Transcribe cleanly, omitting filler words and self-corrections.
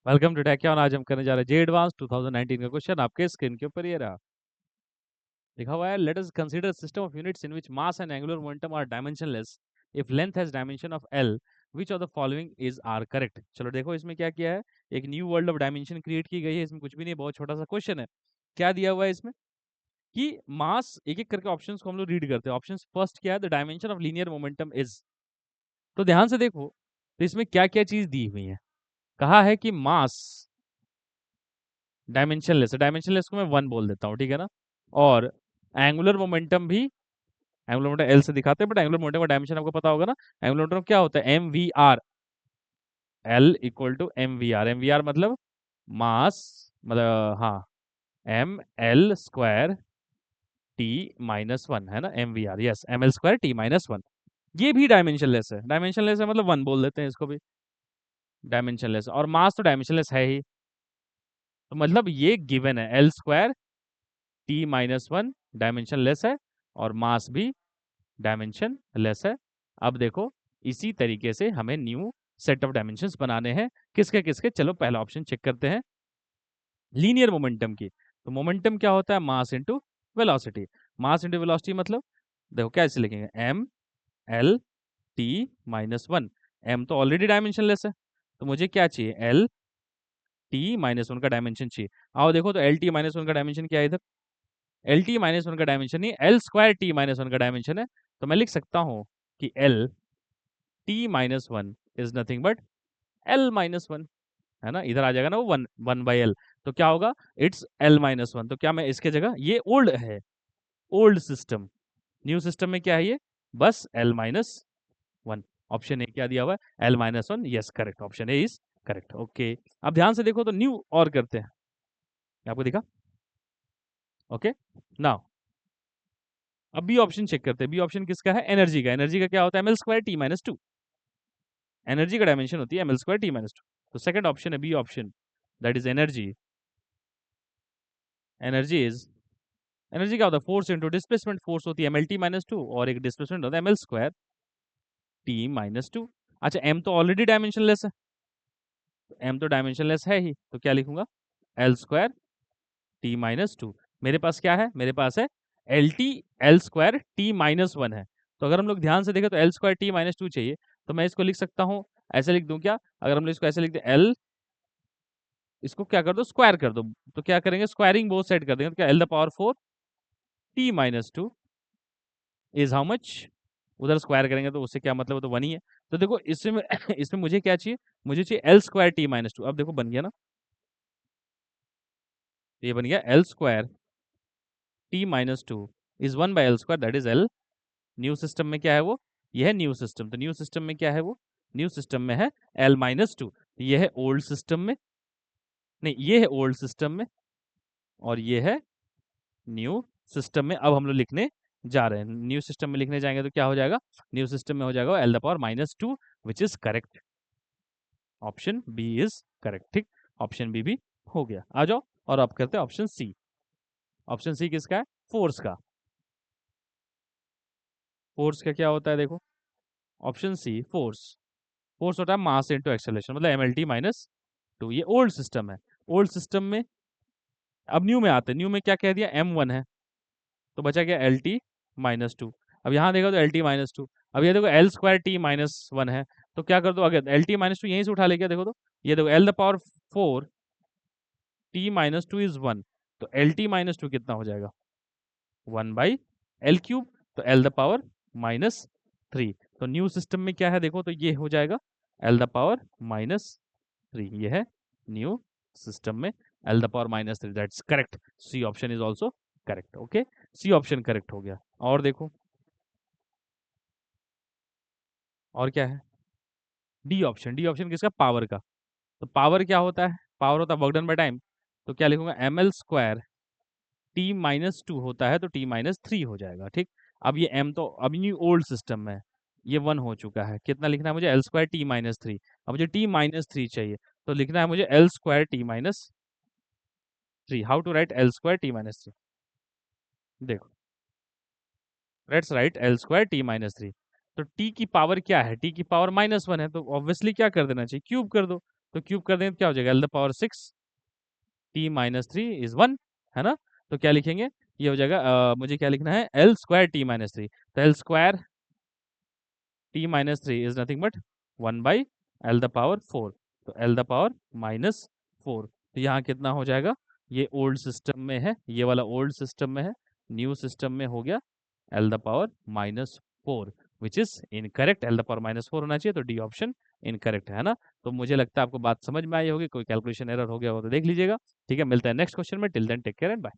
Welcome to take on. आज हम करने जा रहे हैं जे एडवांस 2019 का क्वेश्चन। आपके स्क्रीन के ऊपर ये रहा, लिखा हुआ है let us consider system of units in which mass and angular momentum are dimensionless if length has dimension of L, which of the following is are correct. चलो देखो इसमें क्या किया है, एक new world of dimension create की गई है। इसमें कुछ भी नहीं, बहुत छोटा सा क्वेश्चन है। क्या दिया हुआ है इसमें कि मास, एक एक करके ऑप्शंस को हम लोग रीड करते हैं। ऑप्शन फर्स्ट क्या है, the dimension of linear momentum is. तो ध्यान से देखो, तो इसमें क्या क्या चीज दी हुई है। कहा है कि मास डायमेंशनलेस है, डायमेंशनलेस को मैं वन बोल देता हूँ, ठीक है ना। और एंगुलर मोमेंटम भी, एंगुलर मोमेंटम एल से दिखाते हैं, बट एंगुलर मोमेंटम का डायमेंशन आपको पता होगा ना। एंगुलर मोमेंटम क्या होता है, M V R. L equal to M V R. M V R मतलब मास, मतलब हाँ, M L square T minus one, है ना। M V R, yes, M L square T minus one. ये भी डायमेंशनलेस है। डायमेंशनलेस है मतलब वन बोल देते हैं इसको भी, डायमेंशनलेस। और मास तो डायमेंशनलेस है ही, तो मतलब ये गिवन है, L square T minus one dimension less है, और मास भी डायमेंशन लेस है। अब देखो, इसी तरीके से हमें न्यू सेट ऑफ डायमेंशंस बनाने हैं। किसके किसके, चलो पहला ऑप्शन चेक करते हैं, लीनियर मोमेंटम की। तो मोमेंटम क्या होता है, mass into velocity. Mass into velocity मतलब देखो कैसे लिखेंगे, M L T minus one. M तो ऑलरेडी डायमेंशन लेस है, तो मुझे क्या चाहिए, एल टी माइनस वन का डायमेंशन चाहिए। आओ देखो, तो एल टी माइनस वन का डायमेंशन क्या है इधर, एल टी माइनस वन का डायमेंशन नहीं, L square T minus one का डायमेंशन है। तो मैं लिख सकता हूँ कि L T minus one is nothing but L minus one, है ना। इधर आ जाएगा ना वो वन, वन बाई एल। तो क्या होगा, इट्स एल माइनस वन। तो क्या मैं इसके जगह, ये ओल्ड है, ओल्ड सिस्टम, न्यू सिस्टम में क्या है ये, बस L minus one. Option A क्या दिया हुआ है, L minus one, yes correct, option A is correct. Okay, अब ध्यान से देखो, तो न्यू और करते हैं, आपको दिखा। ओके, नाउ अब बी ऑप्शन चेक करते हैं। बी ऑप्शन किसका है, एनर्जी का। एनर्जी का क्या होता है, M L square T minus two. Energy का डायमेंशन होती है M L square T minus two. तो सेकंड ऑप्शन है B option, that is energy. Energy is, energy क्या होता है, फोर्स इंटू डिस्प्लेसमेंट। फोर्स होती है M L T minus two, और एक डिस्प्लेसमेंट होता है M L square T minus two. अच्छा, एम तो ऑलरेडी डायमेंशनलेस है, एम तो डायमेंशनलेस है ही, तो क्या लिखूंगा, L square T minus to. मेरे पास क्या है, मेरे पास है L T, L square T minus one है। तो अगर हम लोग ध्यान से देखें तो L square T minus to चाहिए। तो मैं इसको लिख सकता हूँ, ऐसे लिख दूं क्या, अगर हम लोग इसको ऐसे लिखते एल, इसको क्या कर दो, स्क्वायर कर दो। तो क्या करेंगे, स्क्वायरिंग बोथ साइड कर देंगे। तो क्या, L the power four T minus two is how much, उधर स्क्वायर करेंगे तो उससे क्या मतलब, वो तो वन ही है। तो देखो इसमें इसमें मुझे क्या चाहिए, मुझे चाहिए L square T minus to. अब देखो बन गया ना, ये बन गया L square T minus two is one by L square, that is L. New system में क्या है वो, ये है न्यू सिस्टम। तो न्यू सिस्टम में क्या है वो, न्यू सिस्टम में है एल माइनस टू। ये है ओल्ड सिस्टम में, नहीं ये है ओल्ड सिस्टम में, और ये है न्यू सिस्टम में। अब हम लोग लिखने जा रहे हैं, न्यू सिस्टम में लिखने जाएंगे तो क्या हो जाएगा, न्यू सिस्टम में हो जाएगा L the power minus two, which is correct. Option B is correct, ठीक। ऑप्शन बी भी हो गया। आ जाओ, और अब करते हैं ऑप्शन सी। ऑप्शन सी किसका है, फोर्स का। फोर्स का क्या होता है देखो, ऑप्शन सी फोर्स, फोर्स होता है मास इनटू एक्सेलरेशन, मतलब M L T minus two. ये ओल्ड सिस्टम है, ओल्ड सिस्टम में। अब न्यू में आते हैं, न्यू में क्या कह दिया, एम वन है, तो बचा गया एल टी माइनस टू। अब यहाँ देखो तो एल टी माइनस टू, अब ये देखो L square T minus one है। तो क्या कर दो, अगर एल टी माइनस टू यहीं से उठा लेके देखो, तो ये देखो L the power four T minus two is one. तो एल टी माइनस टू कितना हो जाएगा, वन बाई एल क्यूब। तो L the power minus three. तो न्यू सिस्टम में क्या है देखो, तो ये हो जाएगा L the power minus three. ये है न्यू सिस्टम में L the power minus three, that's correct. C option is also correct. Okay, C option correct हो गया। और देखो, और क्या है, डी ऑप्शन। डी ऑप्शन किसका, पावर का। तो पावर क्या होता है, पावर होता है वर्क डन बाय टाइम। तो क्या लिखूंगा, M L square T minus two होता है, तो टी माइनस थ्री हो जाएगा, ठीक। अब ये एम तो अभी न्यू ओल्ड सिस्टम में है, ये वन हो चुका है। कितना लिखना है मुझे, L square T minus three. अब मुझे टी माइनस थ्री चाहिए, तो लिखना है मुझे L square T minus three. How to write L square T minus three, देखो, let's write L square T minus three. तो टी की पावर क्या है, टी की पावर माइनस वन है, तो ऑब्वियसली क्या कर देना चाहिए, क्यूब कर दो। तो क्यूब कर देंगे तो क्या हो जाएगा, L the power 6 T minus 3 is 1, है ना। तो क्या लिखेंगे, ये हो जाएगा मुझे क्या लिखना है, एल स्क्वायर टी माइनस 3, तो L square T minus 3 is nothing but 1 by L the power 4, तो एल द पावर माइनस 4। तो यहाँ कितना हो जाएगा, ये ओल्ड सिस्टम में है, ये वाला ओल्ड सिस्टम में है, न्यू सिस्टम में हो गया L the power minus 4, which is incorrect. L the power minus 4 होना चाहिए, तो डी ऑप्शन इनकरेक्ट है ना। तो मुझे लगता है आपको बात समझ में आई होगी, कोई कैलकुलेशन एरर हो गया हो तो देख लीजिएगा। ठीक है, मिलता है नेक्स्ट क्वेश्चन में, till then take care and bye.